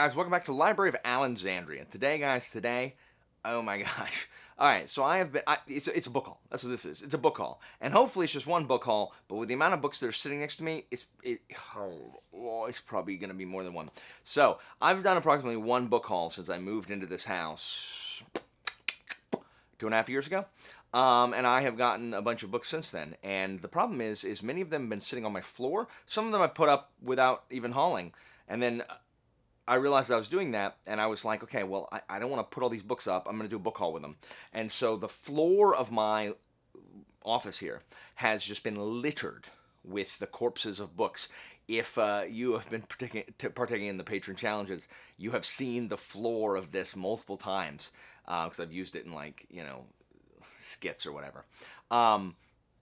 guys, welcome back to the Library of Alexandria. Today, guys, oh my gosh. Alright, so I have been, it's a book haul. That's what this is. It's a book haul. And hopefully it's just one book haul, but with the amount of books that are sitting next to me, it's probably going to be more than one. So, I've done approximately one book haul since I moved into this house 2.5 years ago. And I have gotten a bunch of books since then. And the problem is many of them have been sitting on my floor. Some of them I put up without even hauling. And then I realized I was doing that, and I was like, okay, well, I don't want to put all these books up. I'm going to do a book haul with them. And so the floor of my office here has just been littered with the corpses of books. If you have been partaking in the patron challenges, you have seen the floor of this multiple times, because I've used it in, like, skits or whatever.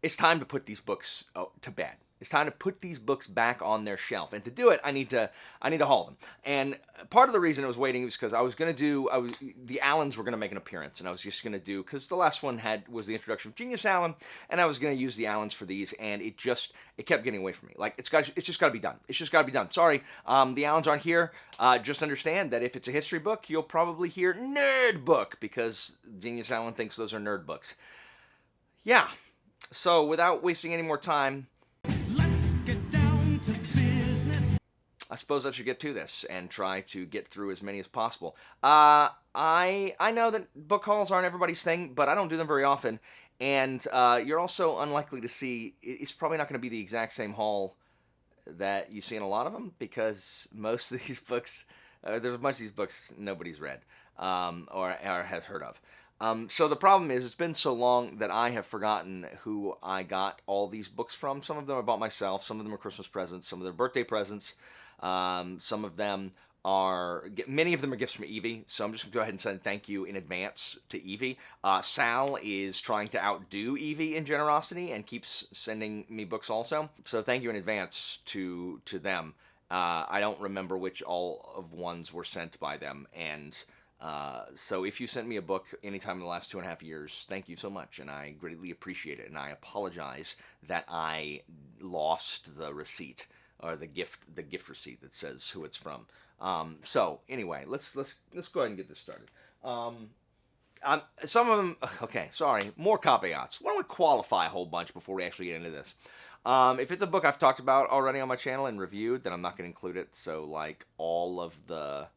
It's time to put these books to bed. It's time to put these books back on their shelf, and to do it, I need to haul them. And part of the reason I was waiting was because the Allens were gonna make an appearance, and I was just gonna do, because the last one was the introduction of Genius Allen, and I was gonna use the Allens for these, and it kept getting away from me. Like, it's just gotta be done. It's just gotta be done. Sorry, the Allens aren't here. Just understand that if it's a history book, you'll probably hear nerd book, because Genius Allen thinks those are nerd books. Yeah. So without wasting any more time, I suppose I should get to this and try to get through as many as possible. I know that book hauls aren't everybody's thing, but I don't do them very often, and you're also unlikely to see, it's probably not going to be the exact same haul that you see in a lot of them, because most of these books, there's a bunch of these books nobody's read or has heard of. So the problem is, it's been so long that I have forgotten who I got all these books from. Some of them I bought myself, some of them are Christmas presents, some of them are birthday presents. Some of them many of them are gifts from Evie, so I'm just going to go ahead and send thank you in advance to Evie. Sal is trying to outdo Evie in generosity and keeps sending me books also, so thank you in advance to them. I don't remember which all of ones were sent by them, and so if you sent me a book anytime in the last 2.5 years, thank you so much, and I greatly appreciate it, and I apologize that I lost the receipt, or the gift receipt that says who it's from. So anyway, let's go ahead and get this started. Some of them, okay, sorry, more caveats. Why don't we qualify a whole bunch before we actually get into this? If it's a book I've talked about already on my channel and reviewed, then I'm not going to include it. So, like, all of the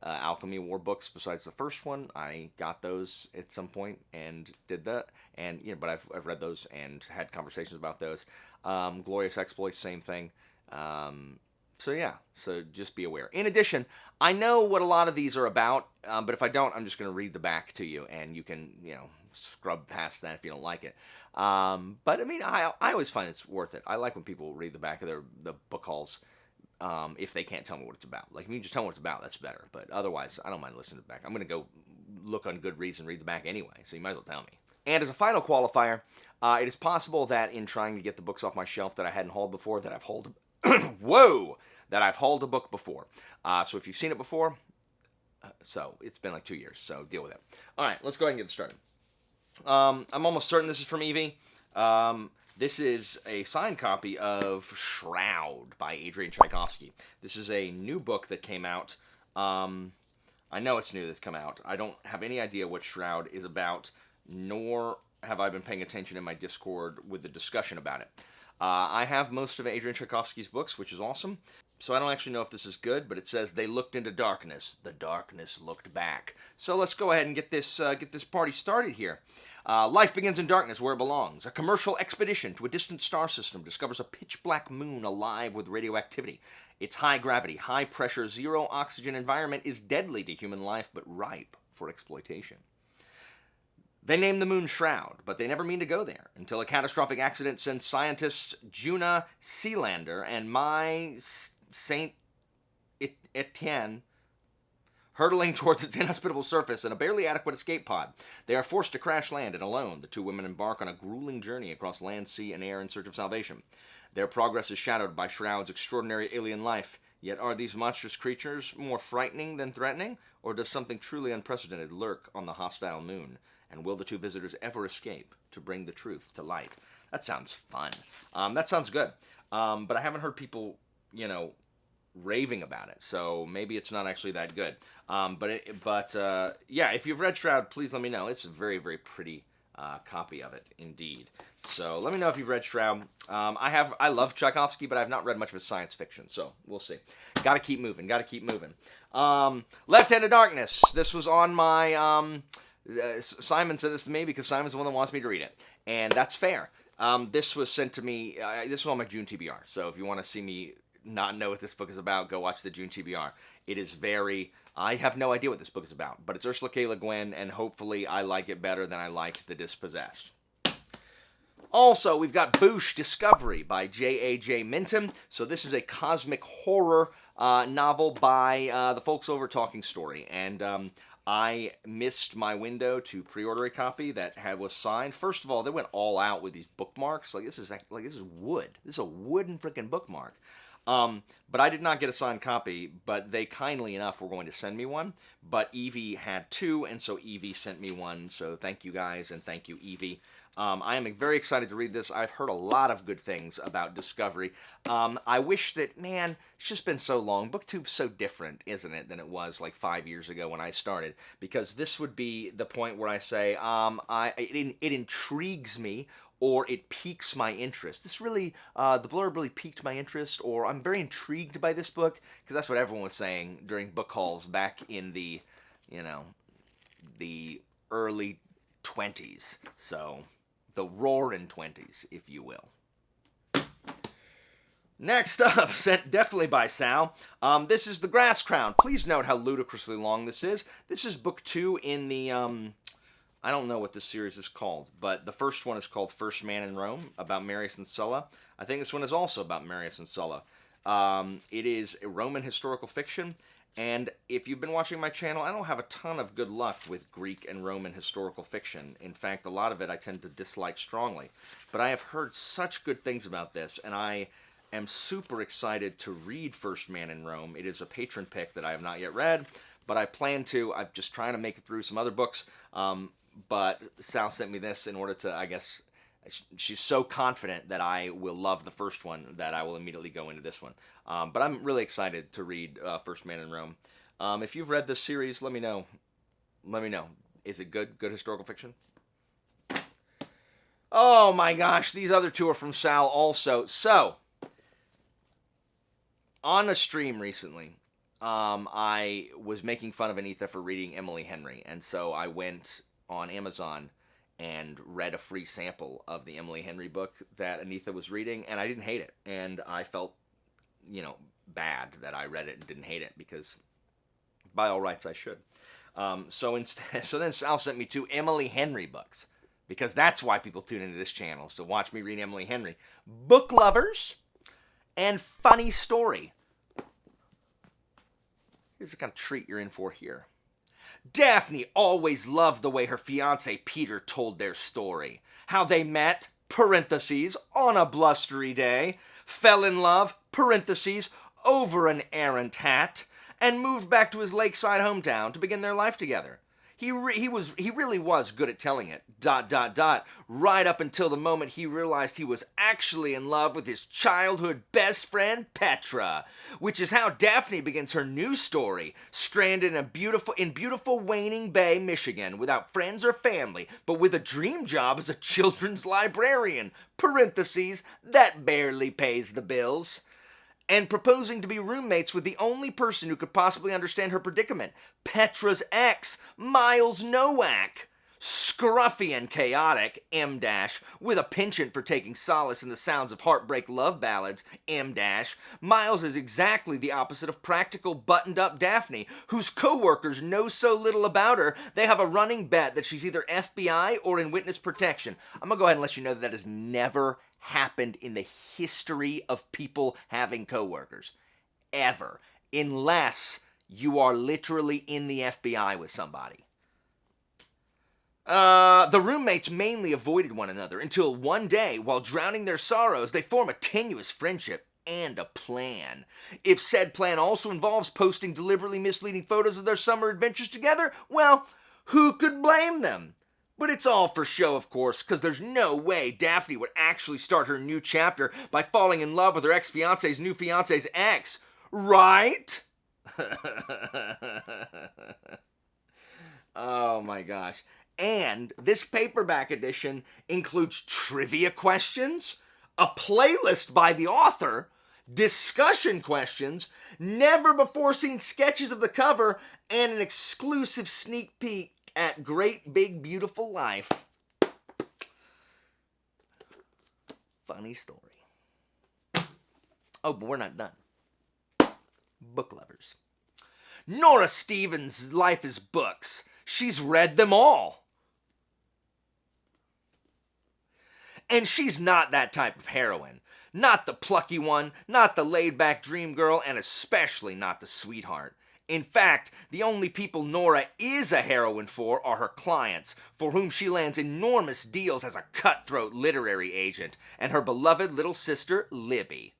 Alchemy War books besides the first one, I got those at some point and did that, and but I've read those and had conversations about those. Glorious Exploits, same thing. So yeah, so just be aware. In addition, I know what a lot of these are about, but if I don't, I'm just going to read the back to you, and you can, scrub past that if you don't like it. But I mean, I always find it's worth it. I like when people read the back of the book hauls, if they can't tell me what it's about. Like, if you just tell me what it's about, that's better. But otherwise, I don't mind listening to the back. I'm going to go look on Goodreads and read the back anyway, so you might as well tell me. And as a final qualifier, it is possible that in trying to get the books off my shelf that I hadn't hauled before, that I've hauled that I've hauled a book before. So if you've seen it before, so it's been like 2 years, so deal with it. All right, let's go ahead and get started. I'm almost certain this is from Evie. This is a signed copy of Shroud by Adrian Tchaikovsky. This is a new book that came out. I know it's new that's come out. I don't have any idea what Shroud is about, nor have I been paying attention in my Discord with the discussion about it. I have most of Adrian Tchaikovsky's books, which is awesome. So I don't actually know if this is good, but it says, they looked into darkness. The darkness looked back. So let's go ahead and get this party started here. Life begins in darkness where it belongs. A commercial expedition to a distant star system discovers a pitch-black moon alive with radioactivity. Its high-gravity, high-pressure, zero-oxygen environment is deadly to human life, but ripe for exploitation. They name the moon Shroud, but they never mean to go there until a catastrophic accident sends scientists Juna Sealander and Mai Saint Etienne hurtling towards its inhospitable surface in a barely adequate escape pod. They are forced to crash land, and alone, the two women embark on a grueling journey across land, sea, and air in search of salvation. Their progress is shadowed by Shroud's extraordinary alien life. Yet are these monstrous creatures more frightening than threatening, or does something truly unprecedented lurk on the hostile moon? And will the two visitors ever escape to bring the truth to light? That sounds fun. That sounds good. But I haven't heard people, raving about it. So maybe it's not actually that good. Yeah, if you've read Shroud, please let me know. It's a very, very pretty copy of it, indeed. So let me know if you've read Shroud. I love Tchaikovsky, but I've not read much of his science fiction, so we'll see. Gotta keep moving. Left Hand of Darkness. This was on my... Simon said this to me because Simon's the one that wants me to read it, and that's fair. This was sent to me... this was on my June TBR, so if you want to see me not know what this book is about, go watch the June TBR. It is very... I have no idea what this book is about, but it's Ursula K. Le Guin, and hopefully I like it better than I liked The Dispossessed. Also, we've got Bouch Discovery by J.A.J. Minton. So this is a cosmic horror novel by the folks over Talking Story, and I missed my window to pre-order a copy that was signed. First of all, they went all out with these bookmarks. This is wood. This is a wooden freaking bookmark. But I did not get a signed copy, but they kindly enough were going to send me one. But Evie had two, and so Evie sent me one. So thank you guys, and thank you, Evie. I am very excited to read this. I've heard a lot of good things about Discovery. I wish that, man, it's just been so long. BookTube's so different, isn't it, than it was like 5 years ago when I started. Because this would be the point where I say, it intrigues me, or it piques my interest. This really, the blurb really piqued my interest, or I'm very intrigued by this book, because that's what everyone was saying during book hauls back in the, the early 20s. So... the roaring 20s, if you will. Next up, sent definitely by Sal. This is The Grass Crown. Please note how ludicrously long this is. This is book 2 in the, I don't know what this series is called, but the first one is called First Man in Rome, about Marius and Sulla. I think this one is also about Marius and Sulla. It is a Roman historical fiction. And if you've been watching my channel, I don't have a ton of good luck with Greek and Roman historical fiction. In fact, a lot of it I tend to dislike strongly. But I have heard such good things about this, and I am super excited to read First Man in Rome. It is a patron pick that I have not yet read, but I plan to. I'm just trying to make it through some other books. But Sal sent me this in order to, I guess... she's so confident that I will love the first one that I will immediately go into this one. But I'm really excited to read First Man in Rome. If you've read this series, let me know. Let me know. Is it good? Good historical fiction? Oh my gosh, these other two are from Sal also. So, on a stream recently, I was making fun of Anita for reading Emily Henry. And so I went on Amazon and read a free sample of the Emily Henry book that Anita was reading, and I didn't hate it. And I felt, bad that I read it and didn't hate it, because by all rights I should. So then Sal sent me 2 Emily Henry books, because that's why people tune into this channel, so watch me read Emily Henry. Book Lovers and Funny Story. Here's the kind of treat you're in for here. Daphne always loved the way her fiancé Peter told their story. How they met, parentheses, on a blustery day, fell in love, parentheses, over an errant hat, and moved back to his lakeside hometown to begin their life together. He really was good at telling it, ... right up until the moment he realized he was actually in love with his childhood best friend, Petra, which is how Daphne begins her new story, stranded in beautiful Waning Bay, Michigan, without friends or family, but with a dream job as a children's librarian, parentheses, that barely pays the bills, and proposing to be roommates with the only person who could possibly understand her predicament, Petra's ex, Miles Nowak. Scruffy and chaotic, M-, with a penchant for taking solace in the sounds of heartbreak love ballads, M-, Miles is exactly the opposite of practical, buttoned-up Daphne, whose co-workers know so little about her, they have a running bet that she's either FBI or in witness protection. I'm gonna go ahead and let you know that has never happened in the history of people having co-workers. Ever. Unless you are literally in the FBI with somebody. The roommates mainly avoided one another until one day, while drowning their sorrows, they form a tenuous friendship and a plan. If said plan also involves posting deliberately misleading photos of their summer adventures together, well, who could blame them? But it's all for show, of course, because there's no way Daphne would actually start her new chapter by falling in love with her ex-fiance's new fiance's ex. Right? Oh my gosh. And this paperback edition includes trivia questions, a playlist by the author, discussion questions, never before seen sketches of the cover, and an exclusive sneak peek at Great Big Beautiful Life. Funny story. Oh, but we're not done. Book lovers. Nora Stevens' life is books. She's read them all. And she's not that type of heroine. Not the plucky one, not the laid-back dream girl, and especially not the sweetheart. In fact, the only people Nora is a heroine for are her clients, for whom she lands enormous deals as a cutthroat literary agent, and her beloved little sister, Libby.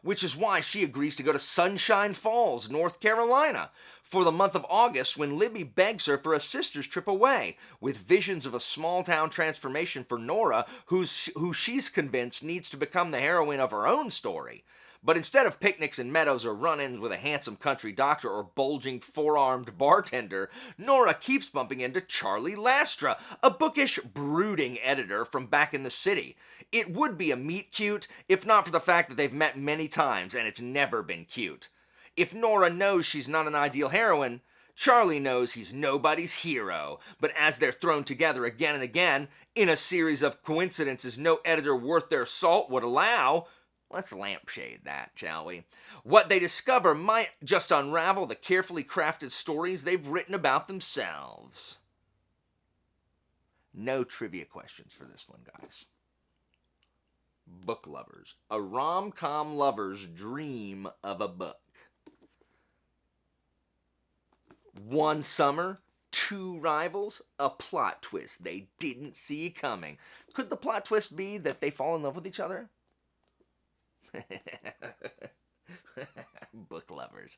Which is why she agrees to go to Sunshine Falls, North Carolina, for the month of August when Libby begs her for a sister's trip away, with visions of a small-town transformation for Nora, who she's convinced needs to become the heroine of her own story. But instead of picnics and meadows or run-ins with a handsome country doctor or bulging four-armed bartender, Nora keeps bumping into Charlie Lastra, a bookish, brooding editor from back in the city. It would be a meet-cute, if not for the fact that they've met many times and it's never been cute. If Nora knows she's not an ideal heroine, Charlie knows he's nobody's hero, but as they're thrown together again and again, in a series of coincidences no editor worth their salt would allow, let's lampshade that, shall we? What they discover might just unravel the carefully crafted stories they've written about themselves. No trivia questions for this one, guys. Book lovers. A rom-com lover's dream of a book. One summer, two rivals, a plot twist they didn't see coming. Could the plot twist be that they fall in love with each other? Book lovers.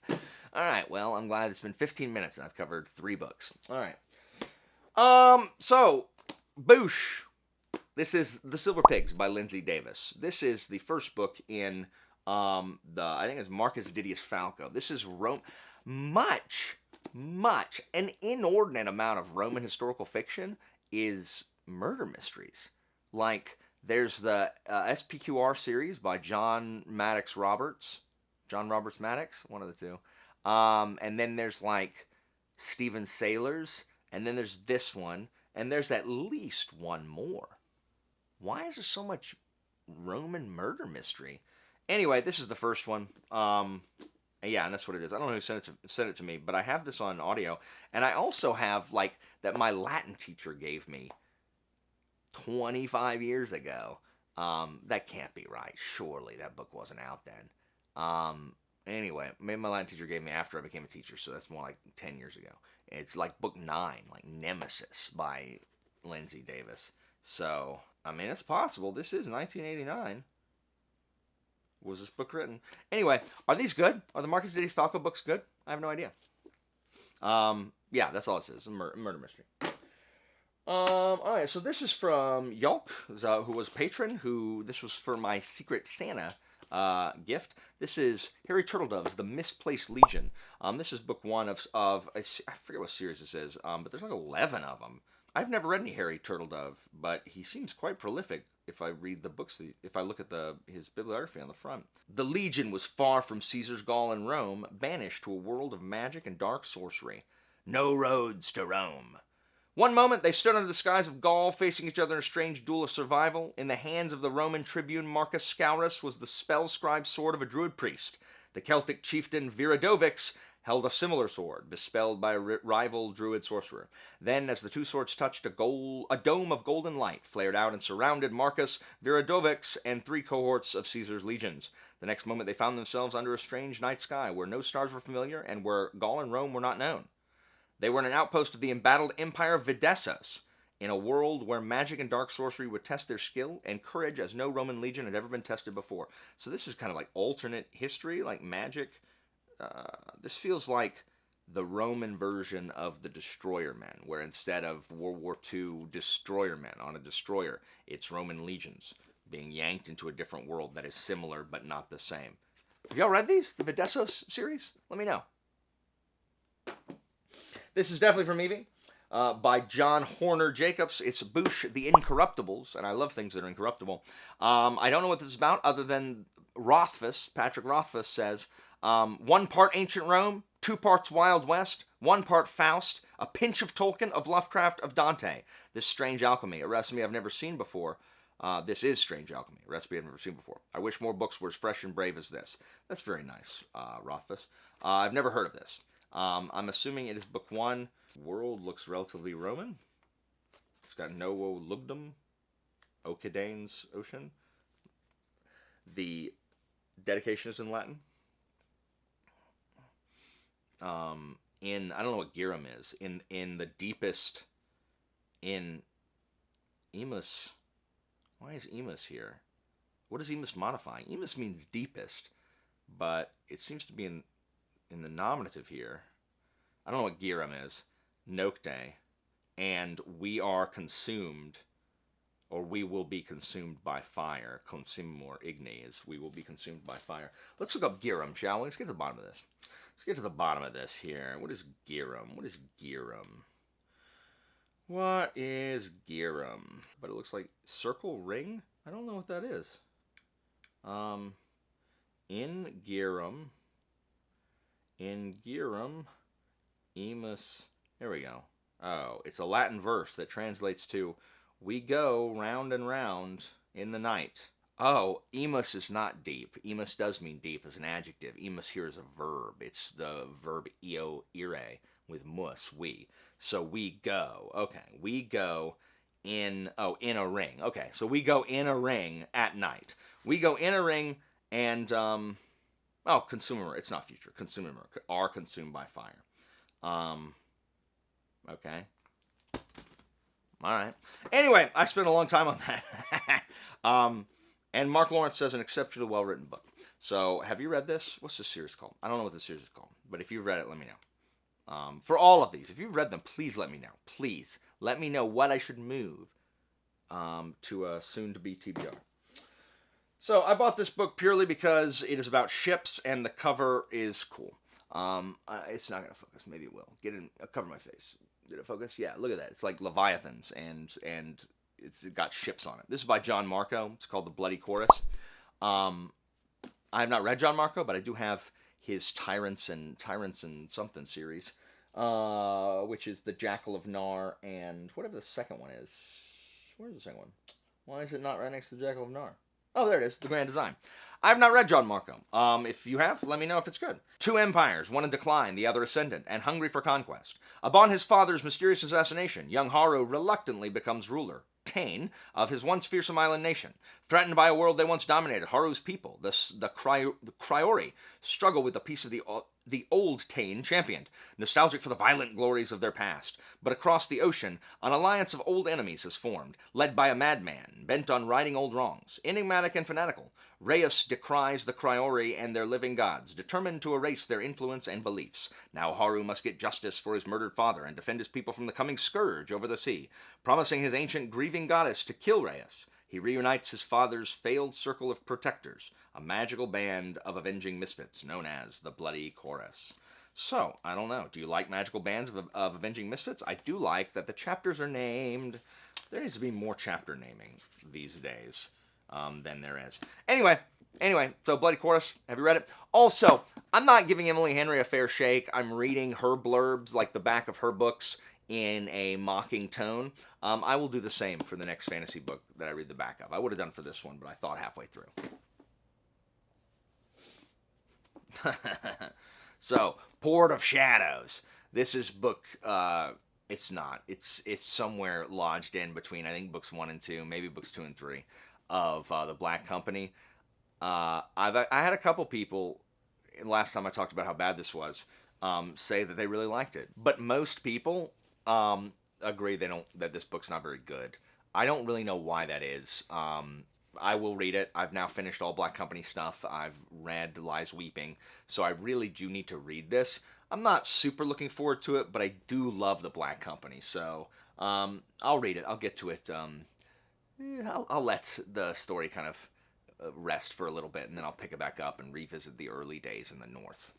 Alright, well, I'm glad it's been 15 minutes and I've covered 3 books. Alright. So, Bouch. This is The Silver Pigs by Lindsay Davis. This is the first book in I think it's Marcus Didius Falco. This is an inordinate amount of Roman historical fiction is murder mysteries. Like, there's the SPQR series by John Roberts Maddox, one of the two. And then there's like Stephen Saylor's, and then there's this one, and there's at least one more. Why is there so much Roman murder mystery? Anyway, this is the first one. Yeah, and that's what it is. I don't know who sent it to me, but I have this on audio, and I also have like that my Latin teacher gave me 25 years ago. That can't be right. Surely that book wasn't out then. Anyway, maybe my Latin teacher gave me after I became a teacher, so that's more like 10 years ago. It's like book 9, like Nemesis by Lindsay Davis. So, I mean, it's possible. This is 1989. Was this book written? Anyway, are these good? Are the Marcus Didius Falco books good? I have no idea. Yeah, that's all it says. A murder mystery. Alright, so this is from Yulk, who was patron, this was for my Secret Santa gift. This is Harry Turtledove's The Misplaced Legion. This is book 1 of I forget what series this is, but there's like 11 of them. I've never read any Harry Turtledove, but he seems quite prolific if I read the books, if I look at his bibliography on the front. The Legion was far from Caesar's Gaul and Rome, banished to a world of magic and dark sorcery. No roads to Rome. One moment they stood under the skies of Gaul, facing each other in a strange duel of survival. In the hands of the Roman tribune Marcus Scaurus was the spell-scribed sword of a druid priest. The Celtic chieftain Viridovix held a similar sword, bespelled by a rival druid sorcerer. Then, as the two swords touched, a dome of golden light flared out and surrounded Marcus, Viridovix, and 3 cohorts of Caesar's legions. The next moment they found themselves under a strange night sky, where no stars were familiar, and where Gaul and Rome were not known. They were in an outpost of the embattled empire of Videssos, in a world where magic and dark sorcery would test their skill and courage as no Roman legion had ever been tested before. So this is kind of like alternate history, like magic. This feels like the Roman version of the Destroyer Men, where instead of World War II Destroyer Men on a destroyer, it's Roman legions being yanked into a different world that is similar but not the same. Have y'all read these? The Videsso series? Let me know. This is definitely from Evie. By John Horner Jacobs. It's Bouch the Incorruptibles, and I love things that are incorruptible. I don't know what this is about, other than Rothfuss, Patrick Rothfuss says, 1 part Ancient Rome, 2 parts Wild West, 1 part Faust, a pinch of Tolkien, of Lovecraft, of Dante. This strange alchemy, a recipe I've never seen before. This is strange alchemy, a recipe I've never seen before. I wish more books were as fresh and brave as this. That's very nice, Rothfuss. I've never heard of this. I'm assuming it is book 1. World looks relatively Roman. It's got Novo Lugdum, Okedane's Ocean. The dedication is in Latin. I don't know what Giram is. In the deepest, in Emus. Why is Emus here? What does Emus modify? Emus means deepest, but it seems to be in the nominative here. I don't know what Giram is. Nocte, and we are consumed, or we will be consumed by fire. Consumimur ignes, we will be consumed by fire. Let's look up Giram, shall we? Let's get to the bottom of this. Let's get to the bottom of this here. What is Giram? What is Giram? What is Giram? But it looks like circle ring? I don't know what that is. In Giram, Emus. Here we go. Oh, it's a Latin verse that translates to, we go round and round in the night. Oh, emus is not deep. Emus does mean deep as an adjective. Emus here is a verb. It's the verb eo ire with mus, we. So we go. Okay, we go in a ring. Okay, so we go in a ring at night. We go in a ring and, consumer, it's not future. Consumer are consumed by fire. Okay. All right. Anyway, I spent a long time on that. And Mark Lawrence says an exceptionally well-written book. So, have you read this? What's this series called? I don't know what this series is called. But if you've read it, let me know. For all of these, if you've read them, please let me know. Please. Let me know what I should move to a soon-to-be TBR. So, I bought this book purely because it is about ships, and the cover is cool. It's not going to focus. Maybe it will. Cover my face. Did it focus? Yeah, look at that. It's like Leviathans, and it's got ships on it. This is by John Marco. It's called The Bloody Chorus. I have not read John Marco, but I do have his Tyrants and something series, which is The Jackal of Nar, and whatever the second one is. Where's the second one? Why is it not right next to The Jackal of Nar? Oh, there it is. The Grand Design. I have not read John Marco. If you have, let me know if it's good. 2 empires, one in decline, the other ascendant, and hungry for conquest. Upon his father's mysterious assassination, young Haru reluctantly becomes ruler, Tane, of his once fearsome island nation. Threatened by a world they once dominated, Haru's people, the Cryori, struggle with the peace of the old Tane championed, nostalgic for the violent glories of their past. But across the ocean, an alliance of old enemies has formed, led by a madman, bent on righting old wrongs. Enigmatic and fanatical, Reyes decries the Cryori and their living gods, determined to erase their influence and beliefs. Now Haru must get justice for his murdered father and defend his people from the coming scourge over the sea, promising his ancient grieving goddess to kill Reyes. He reunites his father's failed circle of protectors, a magical band of avenging misfits known as the Bloody Chorus. So, I don't know. Do you like magical bands of avenging misfits? I do like that the chapters are named. There needs to be more chapter naming these days than there is. Anyway, so Bloody Chorus, have you read it? Also, I'm not giving Emily Henry a fair shake. I'm reading her blurbs, like the back of her books, in a mocking tone. I will do the same for the next fantasy book that I read the back of. I would have done for this one, but I thought halfway through. So, Port of Shadows. This is book, it's not. It's somewhere lodged in between, I think, books 1 and 2, maybe books 2 and 3 of The Black Company. I had a couple people, last time I talked about how bad this was, say that they really liked it. But most people agree that this book's not very good. I don't really know why that is. I will read it. I've now finished all Black Company stuff. I've read Lies Weeping, so I really do need to read this. I'm not super looking forward to it, but I do love the Black Company, so I'll read it. I'll get to it. I'll let the story kind of rest for a little bit, and then I'll pick it back up and revisit the early days in the North.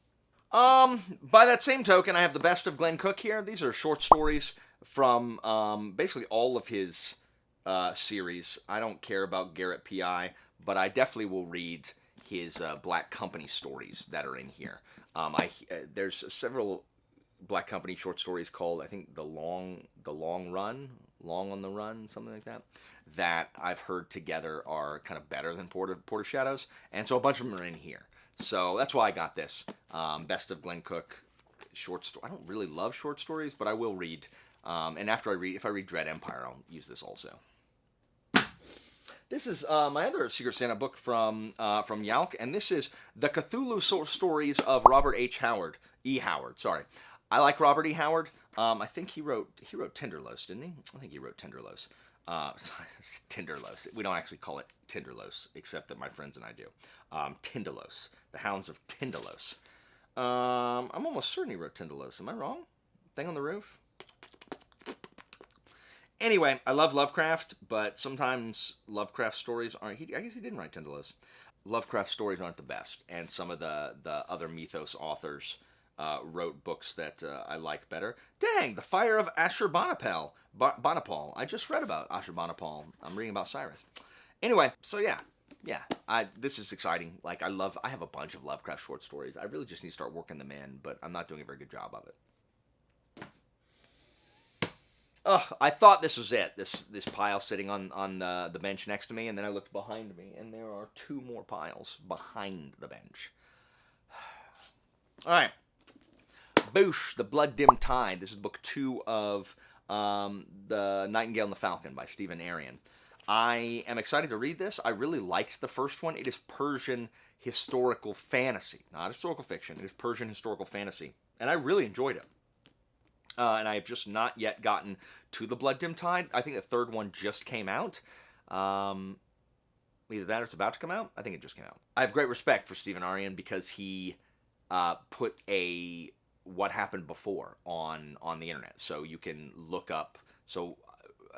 By that same token, I have the best of Glen Cook here. These are short stories from basically all of his series. I don't care about Garrett P.I., but I definitely will read his Black Company stories that are in here. There's several Black Company short stories called, I think, the Long Run, Long on the Run, something like that, that I've heard together are kind of better than Port of Shadows, and so a bunch of them are in here. So that's why I got this. Best of Glen Cook short story. I don't really love short stories, but I will read. And if I read Dread Empire, I'll use this also. This is my other Secret Santa book from Yalk, and this is the Cthulhu Stories of Robert E. Howard. Sorry, I like Robert E. Howard. I think he wrote Tinderlos, didn't he? I think he wrote Tinderlos. Tinderlos. We don't actually call it Tinderlos, except that my friends and I do. Tindalos, the Hounds of Tindalos. I'm almost certain he wrote Tindalos. Am I wrong? Thing on the Roof? Anyway, I love Lovecraft, but sometimes Lovecraft stories aren't... I guess he didn't write Tindalos. Lovecraft stories aren't the best, and some of the other mythos authors wrote books that I like better. Dang, The Fire of Ashurbanipal. I just read about Ashurbanipal. I'm reading about Cyrus. Anyway, so yeah, this is exciting. Like, I have a bunch of Lovecraft short stories. I really just need to start working them in, but I'm not doing a very good job of it. Oh, I thought this was it. This pile sitting on the bench next to me, and then I looked behind me, and there are 2 more piles behind the bench. All right. Bouch, The Blood-Dimmed Tide. This is book 2 of The Nightingale and the Falcon by Stephen Arion. I am excited to read this. I really liked the first one. It is Persian historical fantasy, not historical fiction. It is Persian historical fantasy, and I really enjoyed it. And I have just not yet gotten to The Blood-Dimmed Tide. I think the third one just came out. Either that or it's about to come out. I think it just came out. I have great respect for Stephen Arion because he put a what happened before on the internet. So you can look up. So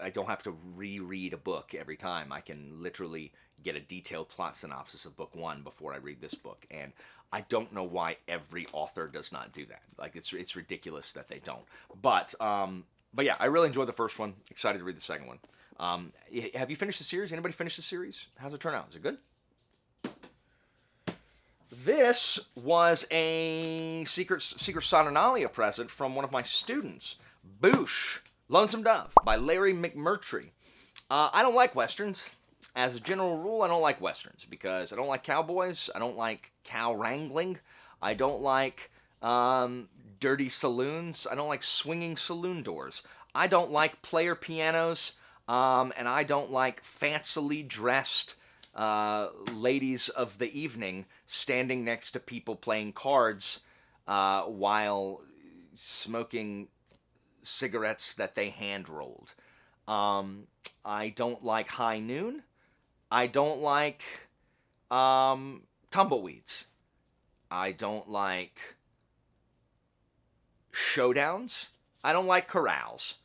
I don't have to reread a book every time. I can literally get a detailed plot synopsis of book 1 before I read this book. And I don't know why every author does not do that. Like, it's ridiculous that they don't. But yeah, I really enjoyed the first one. Excited to read the second one. Have you finished the series? Anybody finished the series? How's it turn out? Is it good? This was a Secret Saturnalia present from one of my students. Bouch, Lonesome Dove by Larry McMurtry. I don't like Westerns. As a general rule, I don't like Westerns because I don't like cowboys. I don't like cow wrangling. I don't like dirty saloons. I don't like swinging saloon doors. I don't like player pianos. And I don't like fancily dressed ladies of the evening standing next to people playing cards while smoking cigarettes that they hand rolled. I don't like high noon. I don't like tumbleweeds. I don't like showdowns. I don't like corrals.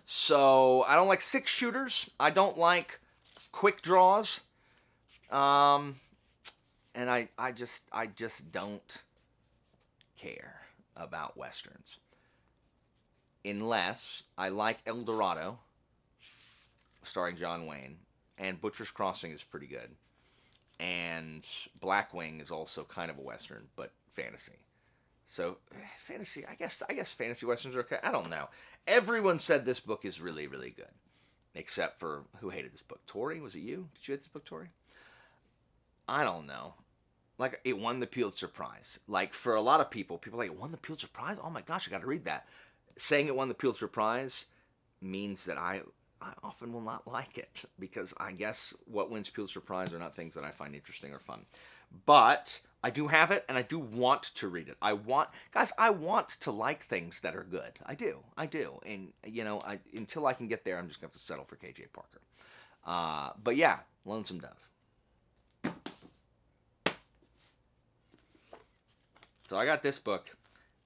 So I don't like 6-shooters. I don't like quick draws. And I just don't care about Westerns. Unless I like El Dorado, starring John Wayne, and Butcher's Crossing is pretty good. And Blackwing is also kind of a Western, but fantasy. So, fantasy, I guess fantasy Westerns are okay. I don't know. Everyone said this book is really, really good. Except for, who hated this book? Tori? Was it you? Did you hate this book, Tori? I don't know. Like, it won the Pulitzer Prize. Like, for a lot of people are like, it won the Pulitzer Prize? Oh my gosh, I gotta read that. Saying it won the Pulitzer Prize means that I often will not like it, because I guess what wins Pulitzer Prize are not things that I find interesting or fun. But I do have it, and I do want to read it. I want to like things that are good. I do. And, until I can get there, I'm just going to have to settle for K.J. Parker. But yeah, Lonesome Dove. So I got this book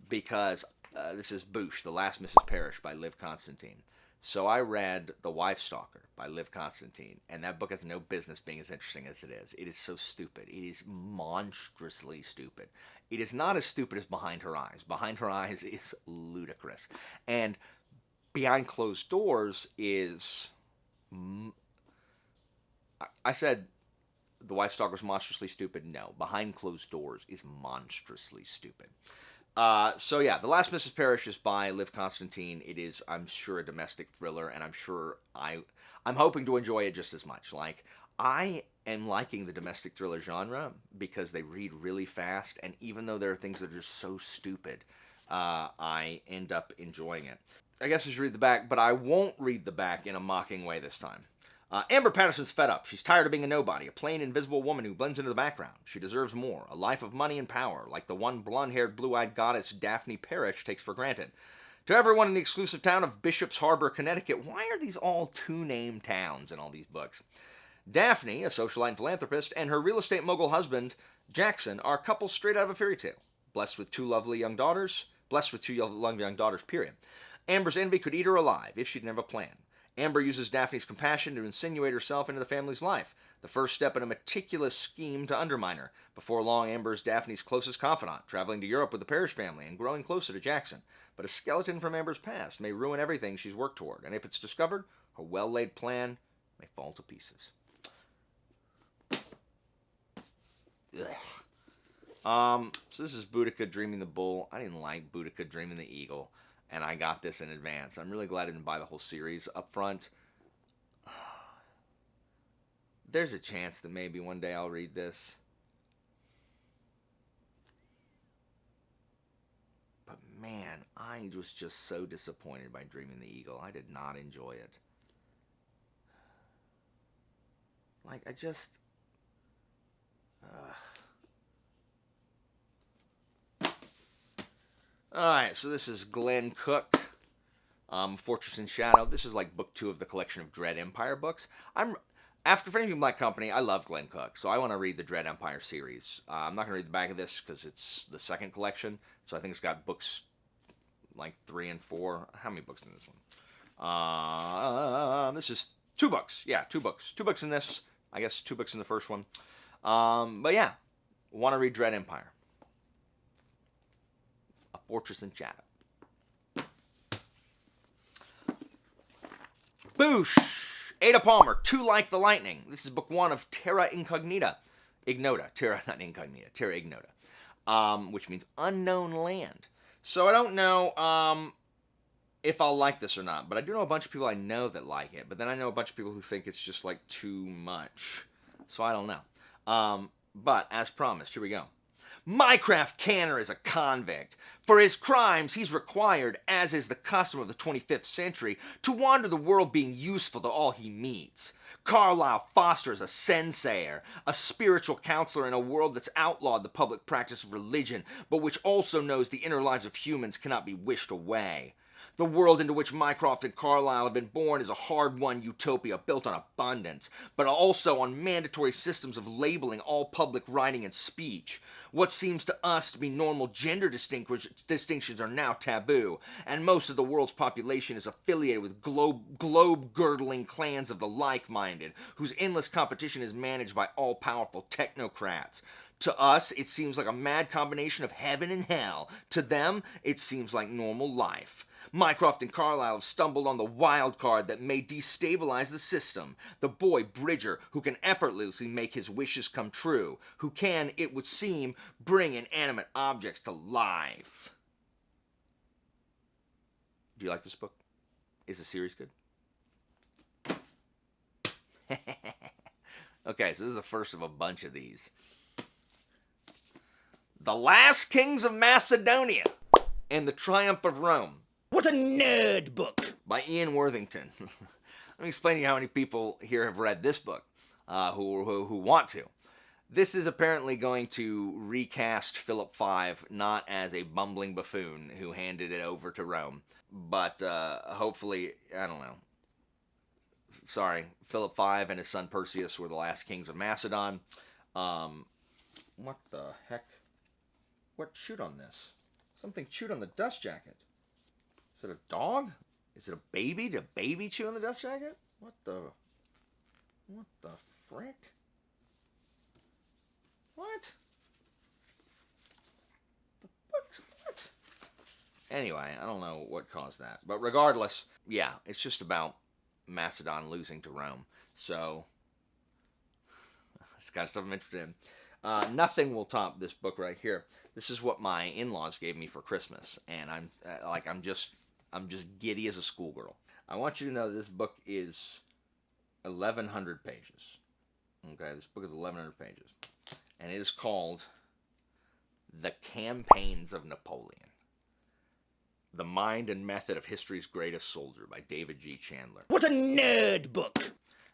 because this is Bouch, The Last Mrs Parish by Liv Constantine. So I read The Wife Stalker by Liv Constantine, and that book has no business being as interesting as it is. It is so stupid. It is monstrously stupid. It is not as stupid as Behind Her Eyes. Behind Her Eyes is ludicrous. And Behind Closed Doors is. I said The Wife Stalker is monstrously stupid. No. Behind Closed Doors is monstrously stupid. So yeah, The Last Mrs Parish is by Liv Constantine. It is, I'm sure, a domestic thriller, and I'm hoping to enjoy it just as much. Like, I am liking the domestic thriller genre because they read really fast, and even though there are things that are just so stupid, I end up enjoying it. I guess I should read the back, but I won't read the back in a mocking way this time. Amber Patterson's fed up. She's tired of being a nobody, a plain, invisible woman who blends into the background. She deserves more, a life of money and power, like the one blonde-haired, blue-eyed goddess Daphne Parish takes for granted. To everyone in the exclusive town of Bishop's Harbor, Connecticut, why are these all two-name towns in all these books? Daphne, a socialite and philanthropist, and her real estate mogul husband, Jackson, are couples straight out of a fairy tale, blessed with two young daughters, period. Amber's envy could eat her alive if she'd never planned. Amber uses Daphne's compassion to insinuate herself into the family's life, the first step in a meticulous scheme to undermine her. Before long, Amber is Daphne's closest confidant, traveling to Europe with the Parish family and growing closer to Jackson. But a skeleton from Amber's past may ruin everything she's worked toward, and if it's discovered, her well-laid plan may fall to pieces. So this is Boudica Dreaming the Bull. I didn't like Boudica Dreaming the Eagle, and I got this in advance. I'm really glad I didn't buy the whole series up front. There's a chance that maybe one day I'll read this. But man, I was just so disappointed by Dreaming the Eagle. I did not enjoy it. Like, I just... Alright, so this is Glen Cook, Fortress in Shadow. This is like book 2 of the collection of Dread Empire books. After finishing my company, I love Glen Cook, so I want to read the Dread Empire series. I'm not going to read the back of this because it's the second collection, so I think it's got books like 3 and 4. How many books in this one? This is 2 books. Yeah, 2 books. 2 books in this. I guess 2 books in the first one. But yeah, want to read Dread Empire. A Fortress in Shadow. Bouch! Ada Palmer, Two Like the Lightning. This is book 1 of Terra Incognita. Terra, not Incognita. Terra Ignota. Which means unknown land. So I don't know if I'll like this or not, but I do know a bunch of people I know that like it, but then I know a bunch of people who think it's just like too much. So I don't know. But as promised, here we go. Mycraft Canner is a convict. For his crimes, he's required, as is the custom of the 25th century, to wander the world being useful to all he meets. Carlisle Foster is a sensayer, a spiritual counselor in a world that's outlawed the public practice of religion, but which also knows the inner lives of humans cannot be wished away. The world into which Mycroft and Carlisle have been born is a hard-won utopia built on abundance, but also on mandatory systems of labeling all public writing and speech. What seems to us to be normal gender distinctions are now taboo, and most of the world's population is affiliated with globe-girdling clans of the like-minded, whose endless competition is managed by all-powerful technocrats. To us, it seems like a mad combination of heaven and hell. To them, it seems like normal life. Mycroft and Carlisle have stumbled on the wild card that may destabilize the system. The boy Bridger, who can effortlessly make his wishes come true. Who can, it would seem, bring inanimate objects to life. Do you like this book? Is the series good? Okay, so this is the first of a bunch of these. The Last Kings of Macedonia and the Triumph of Rome. What a nerd book! By Ian Worthington. Let me explain to you how many people here have read this book, who want to. This is apparently going to recast Philip V, not as a bumbling buffoon who handed it over to Rome, but hopefully, I don't know. Sorry, Philip V and his son Perseus were the last kings of Macedon. What the heck? What chewed on this? Something chewed on the dust jacket. Is it a dog? Is it a baby? Did a baby chew on the dust jacket? What the frick? What? What? Anyway, I don't know what caused that. But regardless, yeah, it's just about Macedon losing to Rome. So, it's kind of stuff I'm interested in. Nothing will top this book right here. This is what my in-laws gave me for Christmas, and I'm just giddy as a schoolgirl. I want you to know that this book is 1,100 pages. Okay, this book is 1,100 pages, and it is called The Campaigns of Napoleon. The Mind and Method of History's Greatest Soldier by David G. Chandler. What a nerd book!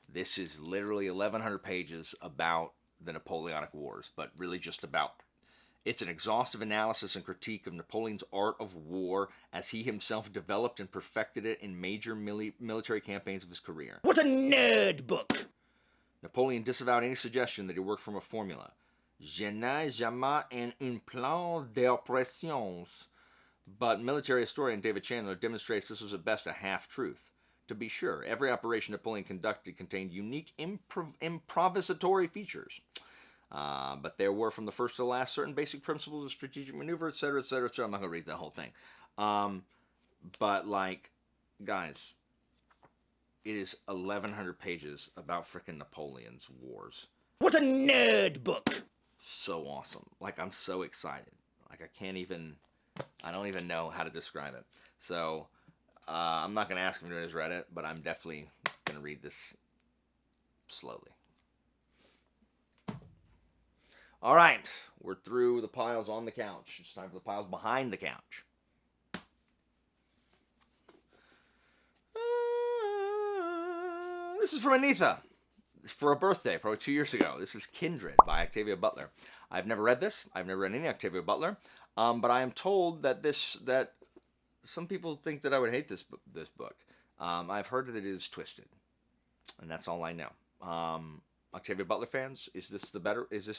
This is literally 1,100 pages about the Napoleonic Wars, but really just about. It's an exhaustive analysis and critique of Napoleon's art of war as he himself developed and perfected it in major military campaigns of his career. What a nerd book! Napoleon disavowed any suggestion that he worked from a formula. Je n'ai jamais un plan d'opérations. But military historian David Chandler demonstrates this was at best a half-truth. To be sure, every operation Napoleon conducted contained unique improvisatory features. But there were, from the first to the last, certain basic principles of strategic maneuver, etc., etc., etc. I'm not going to read the whole thing. But, like, guys, it is 1,100 pages about frickin' Napoleon's wars. What a nerd book! So awesome. Like, I'm so excited. Like, I don't even know how to describe it. So, I'm not going to ask if anyone has read it, but I'm definitely going to read this slowly. All right, we're through the piles on the couch. It's time for the piles behind the couch. This is from Anita for a birthday, probably 2 years ago. This is Kindred by Octavia Butler. I've never read this. I've never read any Octavia Butler, but I am told that some people think that I would hate this book. I've heard that it is twisted, and that's all I know. Octavia Butler fans, is this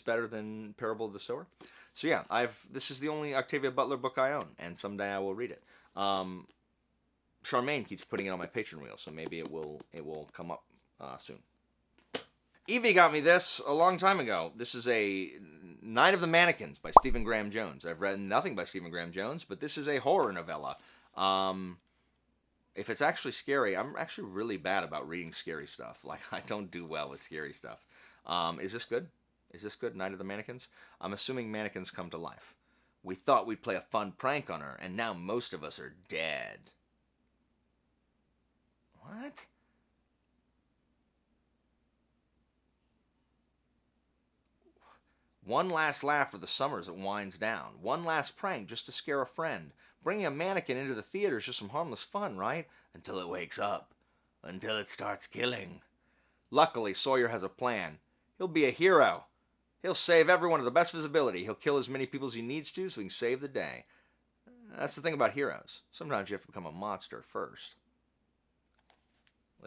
better than Parable of the Sower? So yeah, this is the only Octavia Butler book I own, and someday I will read it. Charmaine keeps putting it on my Patreon wheel, so maybe it will come up soon. Evie got me this a long time ago. This is a Night of the Mannequins by Stephen Graham Jones. I've read nothing by Stephen Graham Jones, but this is a horror novella. If it's actually scary, I'm actually really bad about reading scary stuff. Like, I don't do well with scary stuff. Is this good? Is this good, Night of the Mannequins? I'm assuming mannequins come to life. We thought we'd play a fun prank on her, and now most of us are dead. What? One last laugh for the summer as it winds down. One last prank just to scare a friend. Bringing a mannequin into the theater is just some harmless fun, right? Until it wakes up. Until it starts killing. Luckily, Sawyer has a plan. He'll be a hero. He'll save everyone to the best of his ability. He'll kill as many people as he needs to so he can save the day. That's the thing about heroes. Sometimes you have to become a monster first.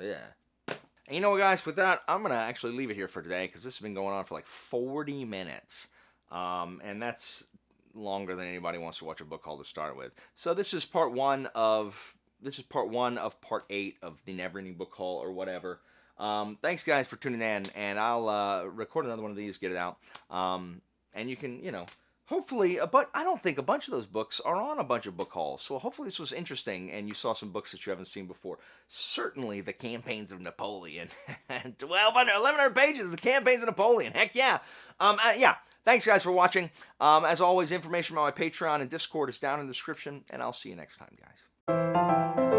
Yeah. And you know what, guys? With that, I'm going to actually leave it here for today because this has been going on for like 40 minutes. And that's longer than anybody wants to watch a book haul to start with. So this is part one of part 8 of the Never Ending Book Haul or whatever. Thanks, guys, for tuning in, and I'll record another one of these, get it out. And you can, hopefully, but I don't think a bunch of those books are on a bunch of book hauls. So hopefully this was interesting, and you saw some books that you haven't seen before. Certainly the Campaigns of Napoleon. 1,100 pages of the Campaigns of Napoleon. Heck yeah. Yeah. Thanks, guys, for watching. As always, information about my Patreon and Discord is down in the description, and I'll see you next time, guys.